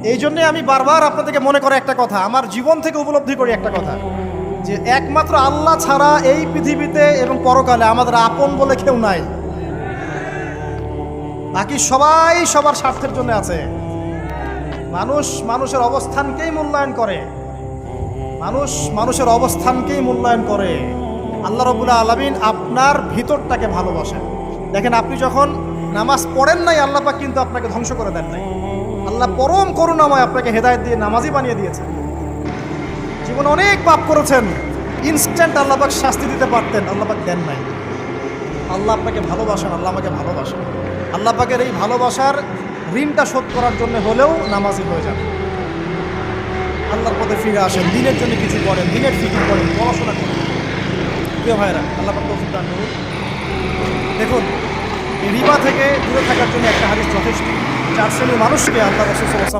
এই জন্যে আমি বারবার আপনাদেরকে মনে করে একটা কথা, আমার জীবন থেকে উপলব্ধি করি একটা কথা, যে একমাত্র আল্লাহ ছাড়া এই পৃথিবীতে এবং পরকালে আমাদের আপন বলে কেউ নাই। বাকি সবাই সবার স্বার্থের জন্য আছে। মানুষ মানুষের অবস্থানকেই মূল্যায়ন করে, মানুষ মানুষের অবস্থানকেই মূল্যায়ন করে। আল্লাহ রাব্বুল আলামিন আপনার ভিতরটাকে ভালোবাসেন। দেখেন, আপনি যখন নামাজ পড়েন নাই, আল্লাহ পাক কিন্তু আপনাকে ধ্বংস করে দেন নাই। আল্লাহ পরম করুণাময় আপনাকে হেদায়েত দিয়ে নামাজি বানিয়ে দিয়েছেন। জীবনে অনেক পাপ করেছেন, ইনস্ট্যান্ট আল্লাহ পাক শাস্তি দিতে পারতেন, আল্লাহ পাক দেন নাই। আল্লাহ আপনাকে ভালোবাসেন, আল্লাহ আমাকে ভালোবাসেন। আল্লাহ পাকের এই ভালোবাসার ঋণটা শোধ করার জন্য হলেও নামাজি হয়ে যান, আল্লাহর পথে ফিরে আসেন, দিনের জন্য কিছু করেন, দিনের ফিকির করেন, পড়াশোনা করেন। প্রিয় ভাইরা, আল্লাহ পাক তৌফিক দান করুন। দেখুন, এই রিবা থেকে দূরে থাকার জন্য একটা হাদিস যথেষ্ট। 4 শ্রেণীর মানুষকে আল্লাহ রাসূল সাল্লাল্লাহু আলাইহি ওয়াসাল্লাম